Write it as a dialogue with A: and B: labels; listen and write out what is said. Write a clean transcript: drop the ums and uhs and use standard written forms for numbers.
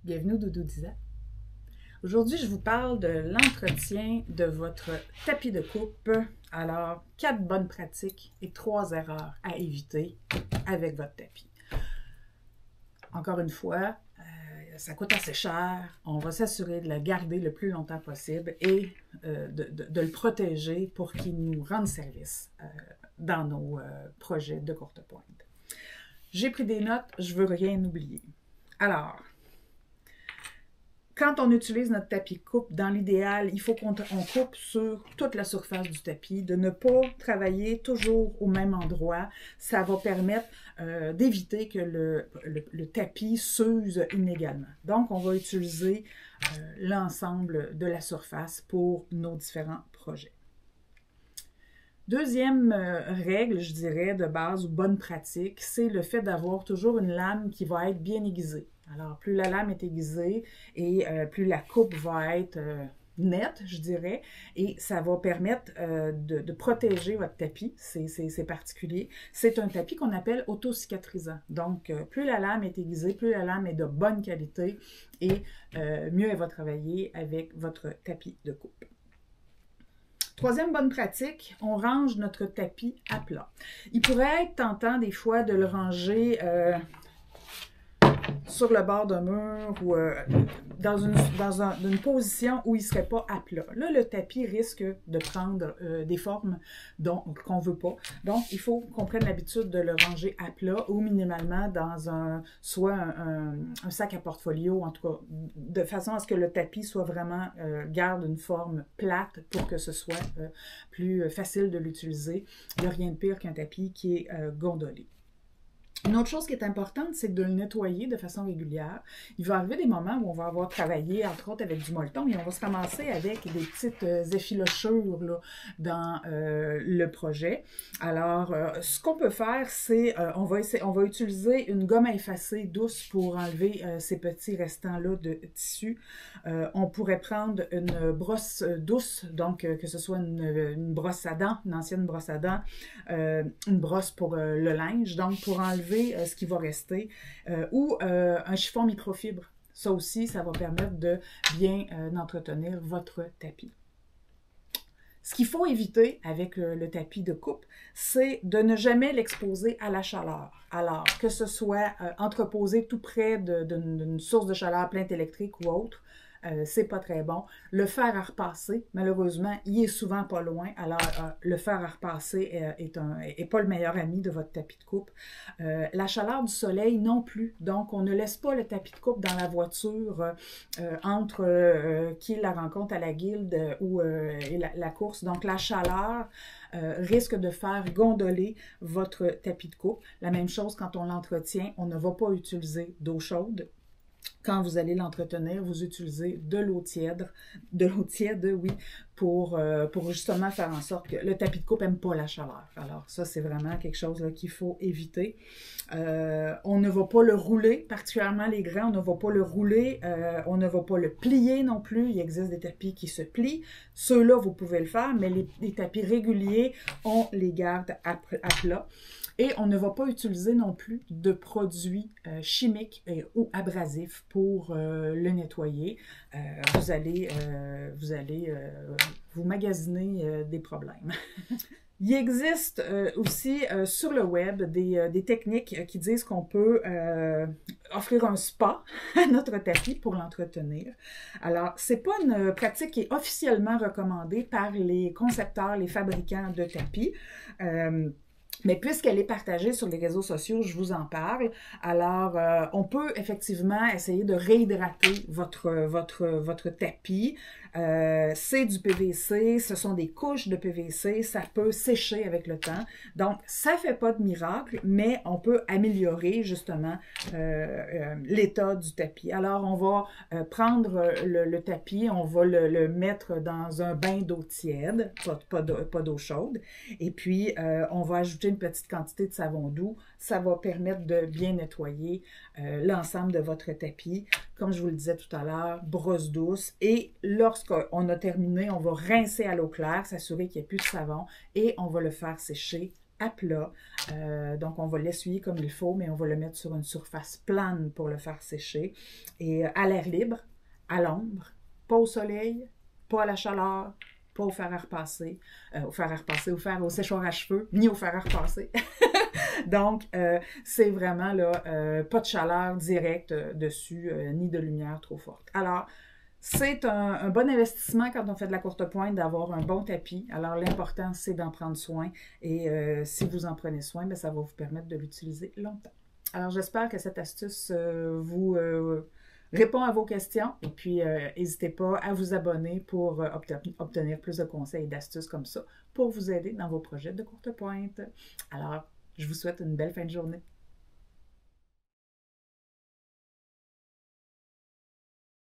A: Bienvenue au Doudou Disa. Aujourd'hui, je vous parle de l'entretien de votre tapis de coupe. Alors, 4 bonnes pratiques et 3 erreurs à éviter avec votre tapis. Encore une fois, ça coûte assez cher. On va s'assurer de le garder le plus longtemps possible et de le protéger pour qu'il nous rende service dans nos projets de courte pointe. J'ai pris des notes, je veux rien oublier. Alors, quand on utilise notre tapis coupe, dans l'idéal, il faut qu'on coupe sur toute la surface du tapis, de ne pas travailler toujours au même endroit. Ça va permettre d'éviter que le tapis s'use inégalement. Donc, on va utiliser l'ensemble de la surface pour nos différents projets. Deuxième règle, je dirais, de base ou bonne pratique, c'est le fait d'avoir toujours une lame qui va être bien aiguisée. Alors, plus la lame est aiguisée et plus la coupe va être nette, je dirais, et ça va permettre de protéger votre tapis, c'est particulier. C'est un tapis qu'on appelle auto-cicatrisant. Donc, plus la lame est aiguisée, plus la lame est de bonne qualité et mieux elle va travailler avec votre tapis de coupe. Troisième bonne pratique, on range notre tapis à plat. Il pourrait être tentant des fois de le ranger sur le bord d'un mur ou dans une position où il ne serait pas à plat. Là, le tapis risque de prendre des formes qu'on ne veut pas. Donc, il faut qu'on prenne l'habitude de le ranger à plat ou minimalement dans soit un sac à portfolio, en tout cas, de façon à ce que le tapis soit vraiment, garde une forme plate pour que ce soit plus facile de l'utiliser. Il n'y a rien de pire qu'un tapis qui est gondolé. Une autre chose qui est importante, c'est de le nettoyer de façon régulière. Il va arriver des moments où on va avoir travaillé, entre autres, avec du molleton et on va se ramasser avec des petites effilochures là, dans le projet. Alors, ce qu'on peut faire, c'est on va utiliser une gomme à effacer douce pour enlever ces petits restants-là de tissu. On pourrait prendre une brosse douce, donc que ce soit une brosse à dents, une ancienne brosse à dents, une brosse pour le linge, donc pour enlever ce qui va rester, ou un chiffon microfibre. Ça aussi, ça va permettre de bien entretenir votre tapis. Ce qu'il faut éviter avec le tapis de coupe, c'est de ne jamais l'exposer à la chaleur. Alors, que ce soit entreposé tout près d'une source de chaleur, plainte électrique ou autre, c'est pas très bon. Le fer à repasser, malheureusement, il est souvent pas loin. Alors, le fer à repasser est pas le meilleur ami de votre tapis de coupe. La chaleur du soleil non plus. Donc, on ne laisse pas le tapis de coupe dans la voiture entre qui la rencontre à la guilde ou la course. Donc, la chaleur risque de faire gondoler votre tapis de coupe. La même chose quand on l'entretient, on ne va pas utiliser d'eau chaude. Quand vous allez l'entretenir, vous utilisez de l'eau tiède, oui, pour justement faire en sorte que le tapis de coupe n'aime pas la chaleur. Alors ça, c'est vraiment quelque chose qu'il faut éviter. On ne va pas le rouler, particulièrement les grands, on ne va pas le rouler, on ne va pas le plier non plus. Il existe des tapis qui se plient. Ceux-là, vous pouvez le faire, mais les tapis réguliers, on les garde à plat. Et on ne va pas utiliser non plus de produits chimiques ou abrasifs pour le nettoyer. Vous allez vous magasiner des problèmes. Il existe aussi sur le web des techniques qui disent qu'on peut offrir un spa à notre tapis pour l'entretenir. Alors, c'est pas une pratique qui est officiellement recommandée par les concepteurs, les fabricants de tapis. Mais puisqu'elle est partagée sur les réseaux sociaux, je vous en parle. Alors, on peut effectivement essayer de réhydrater votre tapis. C'est du PVC, ce sont des couches de PVC, ça peut sécher avec le temps. Donc, ça ne fait pas de miracle, mais on peut améliorer justement l'état du tapis. Alors, on va prendre le tapis, on va le mettre dans un bain d'eau tiède, pas d'eau chaude, et puis on va ajouter une petite quantité de savon doux. Ça va permettre de bien nettoyer l'ensemble de votre tapis. Comme je vous le disais tout à l'heure, brosse douce. Et lorsqu'on a terminé, on va rincer à l'eau claire, s'assurer qu'il n'y ait plus de savon et on va le faire sécher à plat. Donc, on va l'essuyer comme il faut, mais on va le mettre sur une surface plane pour le faire sécher. Et à l'air libre, à l'ombre, pas au soleil, pas à la chaleur, pas au fer à repasser, au séchoir à cheveux, ni au fer à repasser. Donc, c'est vraiment là, pas de chaleur directe dessus, ni de lumière trop forte. Alors, c'est un bon investissement quand on fait de la courte pointe d'avoir un bon tapis. Alors, l'important, c'est d'en prendre soin. Et si vous en prenez soin, bien, ça va vous permettre de l'utiliser longtemps. Alors, j'espère que cette astuce vous répond à vos questions. Et puis, n'hésitez pas à vous abonner pour obtenir plus de conseils et d'astuces comme ça pour vous aider dans vos projets de courte pointe. Alors, je vous souhaite une belle fin de journée.